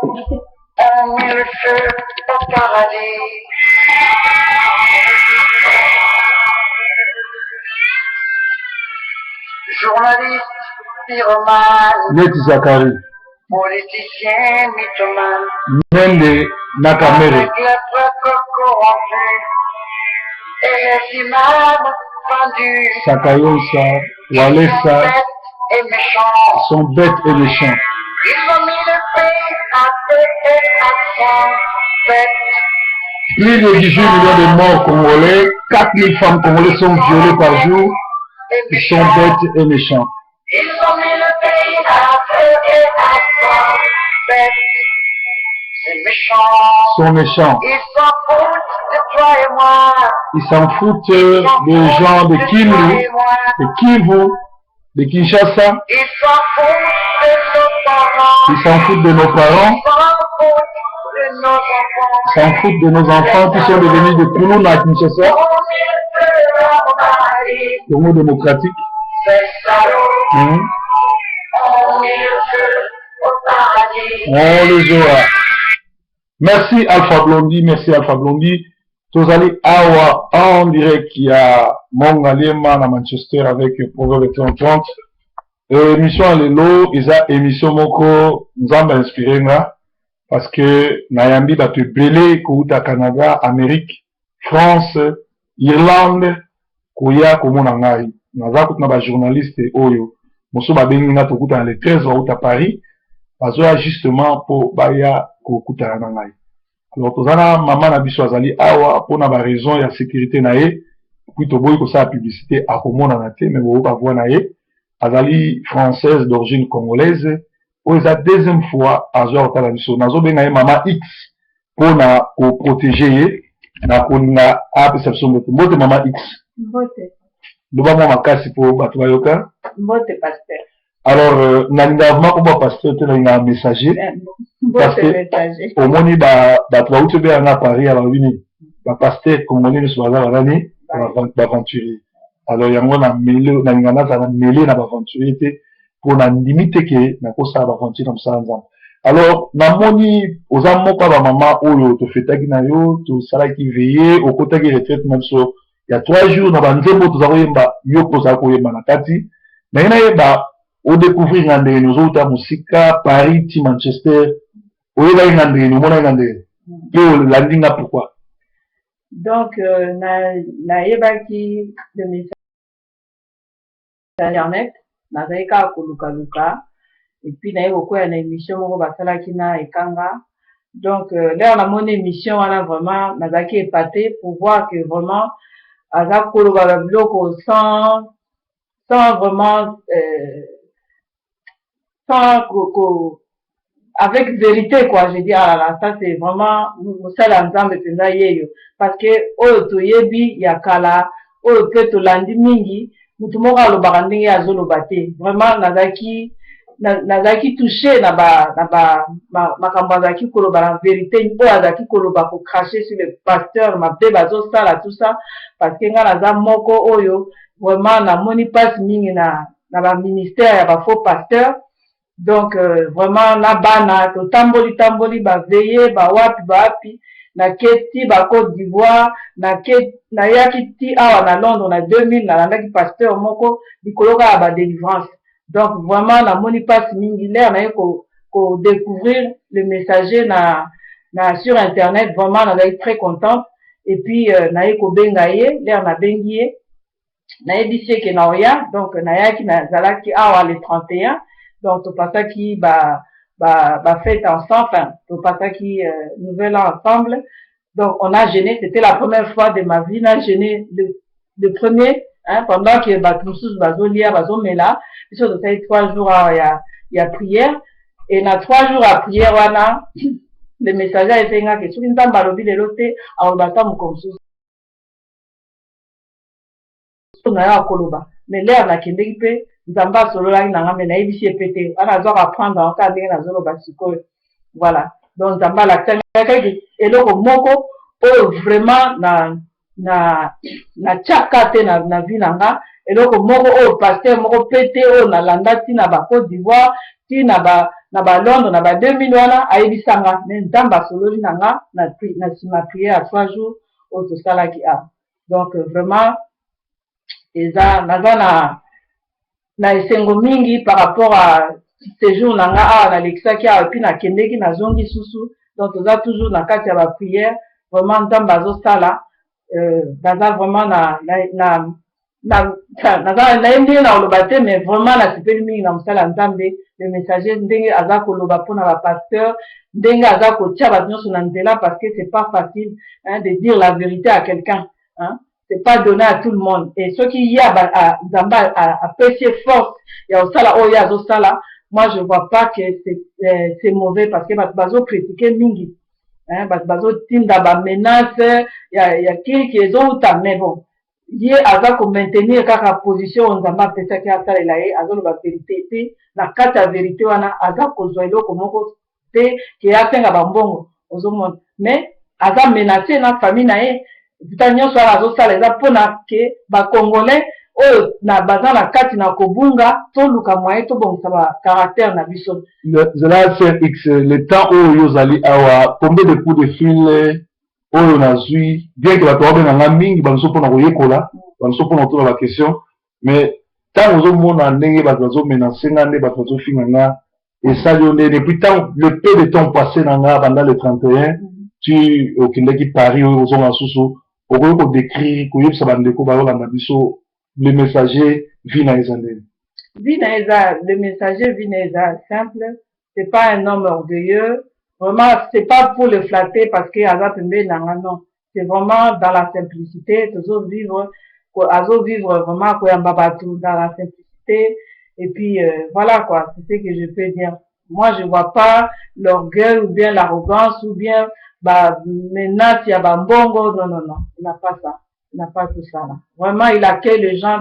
On met le feu au paradis. Journaliste, pyromane, Net Zakari, politicien, mythomane, Mende Nakamere, avec la preuve corrompue et les imams vendus. Sakayonsa, Ils Walesa sont bêtes et méchants. sont bêtes et méchants. Ils ont mis le pays à feu et à sang. Bêtes. Plus de 18 millions de morts congolais, 4000 femmes congolaises sont violées par jour. Ils sont bêtes et méchants. Ils ont mis le pays à feu et à sang. Bêtes. C'est méchant. Ils sont méchants. Ils s'en foutent de toi et moi. Ils s'en foutent des gens de Kindu, de Kivu, de Kinshasa. Ils s'en foutent de nos parents. Ils s'en foutent de nos parents. Ils s'en foutent de nos enfants. Ils s'en foutent de nos enfants qui sont devenus de Koulouna à Kinshasa. Congo démocratique. On les aura. Merci Alpha Blondy, merci Alpha Blondy. Tozali Awa en direct qui a Mongalema à Manchester avec Proverbe 30. Émission Lelo, isa émission moko nzamba inspiré nga parce que nayambi ba te belé kouta Canada, Amérique, France, Irlande, koya komona ngai. Naza kutuna ba journaliste oyo. Moso ba bengi nga tokuta na le 13 à Paris. Bazoya justement pour baya kokuta na ngai. Alors tozana maman na biso azali awa pona ba raison ya sécurité na ye. Puis toboyi ko sa publicité a komona na te mais bo ba voir na ye. Azali française d'origine congolaise. O eza deuxième fois azoya kotala biso. Nazo benga ye maman X pona ko protéger ye na koninga a perception mbote maman X. Mbote. Loba mwa makasi po bato bayoka. Mbote pasteur. Alors nalinga vraiment ko ba pasteur te nalinga messager. Parce que au moni bato bauti be na Paris alors bini ba pasteur congolais so baza balani ba aventurier. Alors yango na melo nalinga na za na mêler na ba aventurier te pour na limite ke na ko sa ba aventurier na msala nzambe. Alors na moni oza moko ba mama oyo to fetaki na yo to salaki veiller au côté de retraite même so il y a 3 jours na banzembo to za koyemba yo poza koyemba na kati na ina yeba au découvrir ngande nous autres musika Paris ti Manchester au yeba ngande nous mona ngande yo landinga pourquoi donc na yeba ki de message internet na zaika koluka luka et puis na yeba ko ya na émission moko basala kina ekanga donc là on a mon émission wana vraiment na zaki épaté pour voir que vraiment aza koloba biloko sans vraiment avec vérité quoi je dis ah là ça c'est vraiment mosala nzambe penza yeyo parce que oyo toyebi ya kala oyo pe tolandi mingi mutu moko alobaka ndenge azoloba te vraiment nazalaki touché na makambo azalaki koloba na vérité oyo azalaki koloba ko cracher sur le pasteur mabe bazosala tout ça parce que nga naza moko oyo vraiment namoni mpasi mingi na baministère ya bafaux pasteur donc vraiment na bana totamboli baveye bawapi naketi ba Côte d'Ivoire nayaki ti awa na Londres na 2000 nalandaki pasteur moko likolo kaka ba délivrance donc vraiment namoni mpasi mingi lere naye ko découvrir le messager na sur internet vraiment nazalaki très contente et puis naye kobenga ye lere nabengi ye nayebisi eke na oya donc nayaki nazalaki awa le 31 donc topasaki ba fête ensemble enfin topasaki nouvel an ensemble donc on a jeûné c'était la première fois de ma vie na jeûné le premier hein, pendant que bato mosusu bazolia bazomela biso tosali 3 jours ya prière et na 3 jours ya prière wana le messager ayebengaki soki nzambe alobi lelo te aloba ata moko mosusu naya akoloba mais lere nakendeki mpe nzambe asololaki nanga me nayebisi ye mpe te wana azwaka apprendre aka ndenge nazoloba sikoyo voilà donc nzambe alakisaki eloko moko oyo vraiment natiaka te na vie nanga eloko moko oyo pasteur moko mpe te oyo nalanda ntina ba Côte d'Ivoire ntina na ba Londres na ba 2000 wana ayebisanga mais nzambe asololi na nga na prière à 3 jours oyo tosalaki awa. Donc vraiment eza naza na esengo mingi par rapport à séjour na nga awa nalekisaki awa epuis nakendeki nazongi susu. Donc toza toujours na kati ya baprière vraiment nzambe azosala naza vraiment nayebi ndenge na koloba te mais vraiment nasepeli mingi na mosala nzambe. Le messager ndenge aza koloba mpona bapasteur ndenge aza kotia bato nyonso na nzela parce que c'est pas facile de dire la vérité à quelqu'un, c'est pas donné à tout le monde. Et ceux qui y a nzambe apesi force ya kosala oyo azosala, moi je vois pas que c'est mauvais parce que bato bazocritique mingi, bato bazotinda bamenace ya kiriki ezouta, mais bon ye aza komaintenir kaka position oyo nzambe apesaki asalela ye azoloba verité te na kati ya verité wana aza kozwa eloko moko te ke asenga bambongo ozomona, mais aza menace na famille na ye puta nyonso wana azosala eza mpona ke bakongolais oyo baza na kati na kobunga toluka moyen tobongisa bacaractère na biso. Zela CX, le temps oyo ozali awa combien de coups de fil oyo nazwi bien que bato babenganga mingi bamosusu mpona koyekola bamosusu mpona kotuna baquestion, mais ntango ozomona ndenge bato bazomenace nga nde bato bazofinga nga esali yo nde depuis tant le peu de temps passé na nga pendant le 31 tu okendeki Paris oyo ozonga susu okoki kodécrire koyebisa bandeko bayolanda biso le messager vi na eza ndeni? Vi na eza le messager vi na eza simple, c'est pas un homme orgueilleux. Vraiment, c'est pas pour le flatter parce que aza pembe nanga, non. C'est vraiment dans la simplicité, toujours vivre vraiment koyamba batou dans la simplicité. Et puis voilà quoi, c'est ce que je peux dire. Moi, je vois pas l'orgueil ou bien l'arrogance ou bien menace ya bambongo, non, non, non. Il n'a pas ça. Il n'a pas tout ça là. Vraiment, il accueille les gens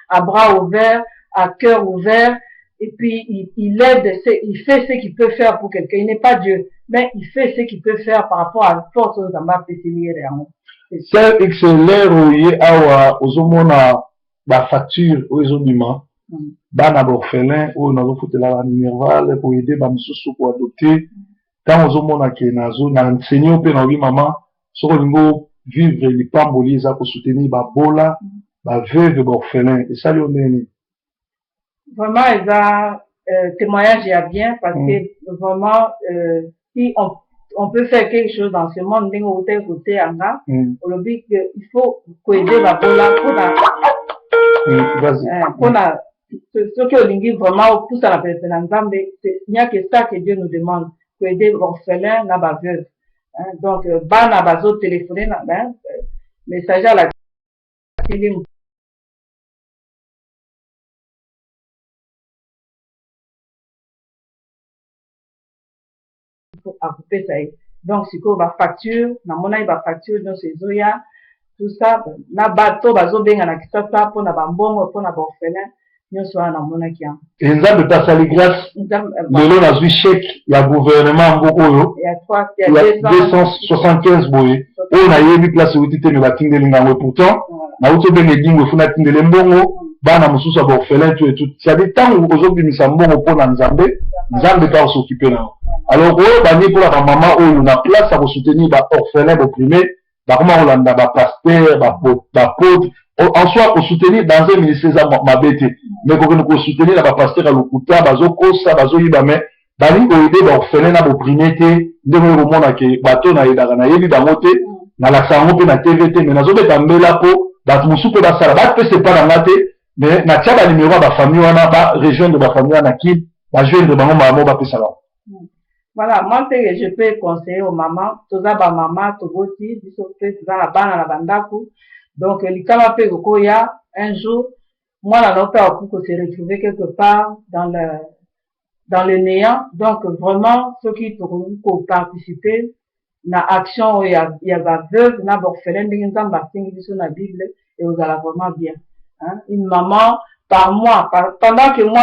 à bras ouverts, à cœur ouvert. Et puis, il aide, il fait ce qu'il peut faire pour quelqu'un. Il n'est pas Dieu, mais il fait ce qu'il peut faire par rapport à la force aux amba pesilier réellement. C'est excellent, oye, awa, ozomona, ba facture, ozomima, bana borphelin, ou nazo foutela la minerval, pour aider ba misusu pour adopter. Quand ozomona ke nazo, na enseigner pe na oui maman, soko lingo vivre lipamboli, za ko soutenir ba bola, ba veuve borphelin. Et ça, lui, on est vraiment, il a témoignage est bien parce que vraiment, si on peut faire quelque chose dans ce monde, on le dit qu'il faut aider la bola pour ce que l'ingé vraiment pousse à la personne. Il n'y a que ça que Dieu nous demande, pour aider l'orphelin, la veuve. Donc, ban à bazo téléphoner, messager à la à couper ça. Donc, si on va facture, na mona va facture dans ces oya, tout ça, na bateau, bazo benga na kisasa, pour na bambongo, pour na borphelin, nous soit na mona qui a. Et nzambe pasali grâce, lelo na zwi chèque, ya gouvernement mboko il y a 275 boye, oyo na yebi place outi te me batindeli ngango, pourtant, na outi benga dingo funa tindele mbongo, bana mosusu ya borphelin, tout et tout. Ça dit, tant que vous obimisa mbongo pour na nzambe, nzambe ta s'occuper na. Alors, bani pour la maman, où on a place à soutenir les orphelins opprimés, comment on l'a ba pasteur, ba pote, en soi, on soutenir dans un ministère ma bête, mais quand on soutenir la pasteur à l'okuta, bazo kosa, bazo yibame, bani on aider les orphelins opprimés, de mon monde à qui bateau na yedara na yebi damote, na la sango pe na TVT, mais na zo beta mbela po, bat musupe ba sala, bat pe c'est pas dans la tête, mais na tia ba numéro ba famille wana ba rejoindre ba famille wana qui, ba joindre ba maman ba pe sala. Voilà, moi, ce que je peux conseiller aux mamans, tout ça, ma maman, tout aussi, tout ça, la banane, la bandaku. Donc, l'ikama pe gokoya, un jour, moi, la note a pu se retrouver quelque part dans le néant. Donc, vraiment, ceux qui ont participé, na action, il y a la veuve, na borphelin, dans la Bible, et vous allez vraiment bien. Une maman, par mois, pendant que moi,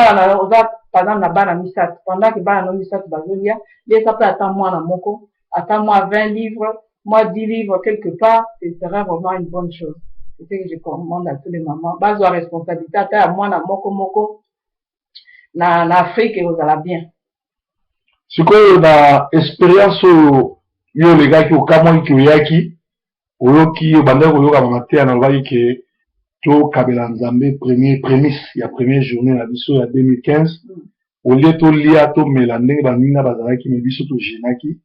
pendant la bana misat, pendant que bana no misat bazolia, les ça peut attendre moi na moko, attends moi 20 livres, moi 10 livres quelque part, ce serait vraiment une bonne chose. C'est ce que je recommande à tous les mamans. Bazo responsabilité, à moi na moko na Afrique et vous allez bien. sikoyo na expérience oyo yo olekaki okamwaki oyaki oyoki obandaki koyoka bamateya na lobaki ke tokabela nzambe prémisse ya première journée na biso ya 2015 olie tolia tomela ndenge baninga bazalaki me biso togenaki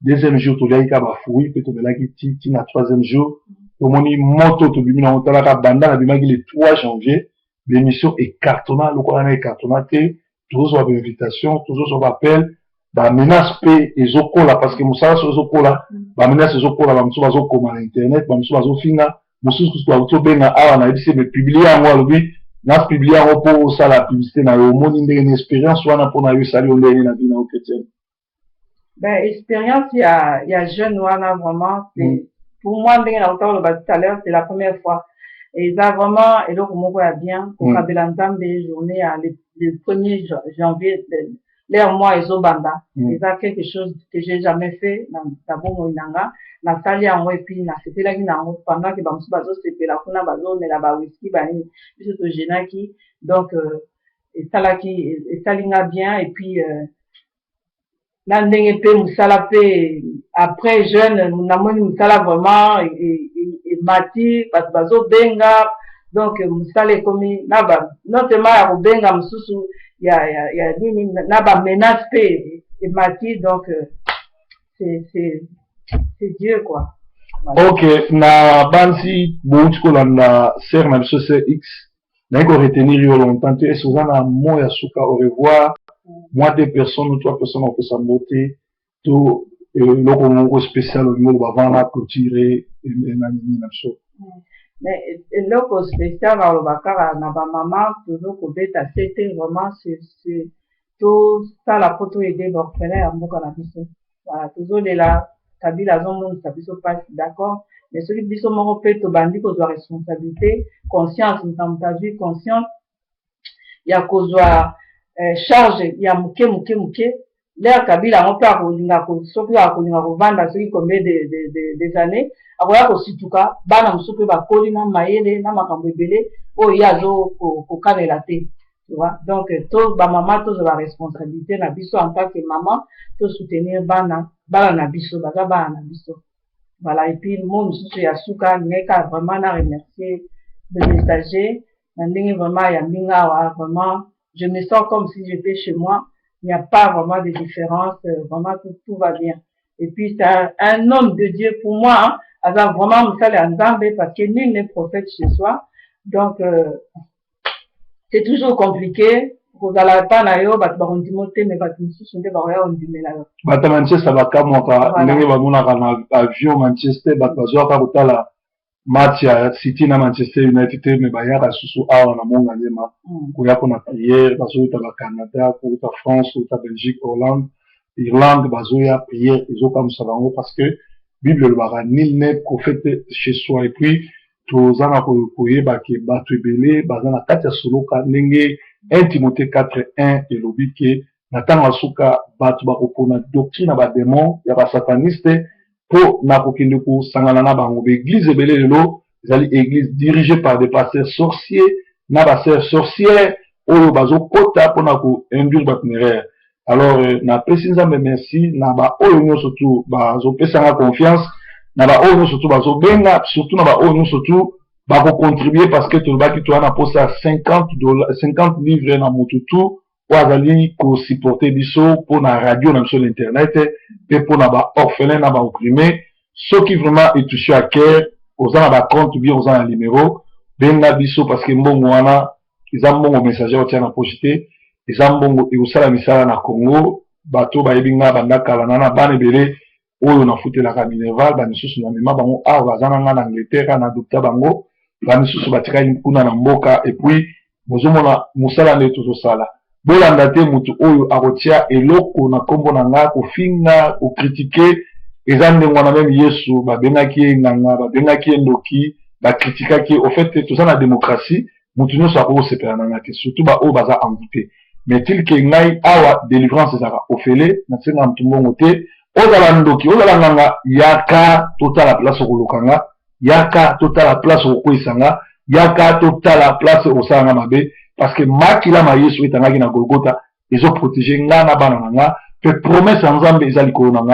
deuxième jour toliaki ka bafruit mpe tomelaki ti na troisième jour tomoni moto tobimi nango talaka banda nabimaki le 3 janvier l'émission ecartona lokola na ecartona te tozozwa bainvitation tozozwa bappel bamenace mpe ezokola parce que mosala so ezokola bamenace ezokola bamosusu bazokoma na internet bamosusu bazofinga mosusu tobenga awa na yebi se bepiblie yango alobi napiblie yango mpo osala publicité na yo omoni ndenge na expérience wana mpona yo esali yo ndenge na bino chrétienne. Ben, expérience, il y a jeune wana vraiment, pour moi, ndenge na otalo ba tout à l'heure, c'est la première fois. Et ça vraiment, et donc, mon voit bien, au Kabelantam des journées, le 1er janvier, l'air mois et Zobanda. Et ça, quelque chose que j'ai jamais fait dans Tabo Moinanga. Na sali en moi, et puis, na c'était là, pendant que Bamsou Bazo, c'était là, qu'on a Bazo, mais là-bas, whisky, bani, puis c'est au Génaki. Donc, et ça là qui, et ça l'inga bien, et puis, na ndenge pe musala pe après jeune namoni musala vraiment et mati parce bazo benga donc musala ekomi na ba notamment ya kobenga mususu ya nini na ba menace pe et mati donc c'est Dieu quoi. Voilà. Ok, na bansi bouti kolanda ser na biso CX na ko retenir yo longtemps tu es souvent na moya suka au revoir. Moi, 2 personnes ou 3 personnes ont fait sa beauté, tout le spécial au niveau avant la clôturer et mais le spécial dans le Bakar, na ba maman, toujours qu'on bête c'était vraiment c'est tout ça la photo et des orphelins à Moukanabiso. Voilà, toujours de là, Kabila Zomon, Kabiso passe d'accord, mais celui qui sont morts peut au bandit qu'on doit responsabilité, conscience, nous sommes pas vu conscience, il y a qu'on doit charge ya muke l'air Kabila on peut akolinga ko soki akolinga ko vanda soki combien des années akoya ko situka bana musupe ba koli na mayele na makambo ebele o yazo ko kanela te tu vois donc to ba maman to la responsabilité na biso en tant que maman to soutenir bana na biso baza bana na biso voilà et puis mon mususu ya suka ngeka vraiment na remercier le messager na ndenge vraiment ya minga wa vraiment je me sens comme si j'étais chez moi. Il n'y a pas vraiment de différence. Vraiment, tout va bien. Et puis, c'est un homme de Dieu pour moi. Hein, vraiment, parce que nul n'est prophète chez soi. Donc, c'est toujours compliqué. Vous n'allez pas na yo, bat baron Timothée, mais bat nous sont des barrières on dit mais là. Bat Manchester baka moka, ndenge bamuna kana avion Manchester bat bazo ka kutala. Match ya City na Manchester United me bayaka susu awa na monga njema kuyako na prière bazoita ba Canada kuita France kuita Belgique Hollande Irlande bazoya prière ezoka musabango parce que Bible le bara nul n'est prophète chez soi et puis tozana koyeba ke batu ebele bazana kati ya soloka ndenge 1 Timothée 4:1 elobi ke na tanga suka batu bakopona doctrine ba démon ya ba sataniste pour na kokende ko sangana na bango église ebele lelo ezali église dirigée par des pasteurs sorciers na ba sœurs sorcières oyo bazo kota pona ko induire ba itinéraire alors na pesi nzambe merci na ba oyo nyonso tu bazo pesa confiance na ba oyo nyonso tu bazo benga surtout na ba oyo nyonso tu ba ko contribuer parce que tout baki tu ana posa $50 50 livres na mututu wazali ko supporter biso pour na radio na sur l'internet et pour na ba orphelin na ba opprimé ceux qui vraiment est touché à cœur aux na ba compte bien aux na numéro benga biso parce que mbongo wana ils mbongo messager au tia na pochité ils mbongo et osala misala na Congo bato ba yebinga bandaka na bana belé oyo na futela ka Minerval ba misusu na mema bango a bazana na Angleterre na docteur bango ba misusu batika kuna na mboka et puis bozomona musala ne tout sala bolanda te mutu oyo akotia eloko na kombo na nga kofinga kocritiquer eza ndenge wana même Yesu babengaki nganga babengaki ndoki bakritikaki au fait tout ça na démocratie mutu nyonso akosepela na ngaki surtout ba oyo baza envoûté mais til ke ngai awa délivrance ezaka ofele na senga mutu mbongo te ozala ndoki ozala nganga yaka totala place okolokanga yaka totala place okokwesanga yaka totala place osalanga mabe parce que makila ma Yesu etangaki na Golgotha ezo protéger nga na bana nga mpe promese ya nzambe eza likolo na ngai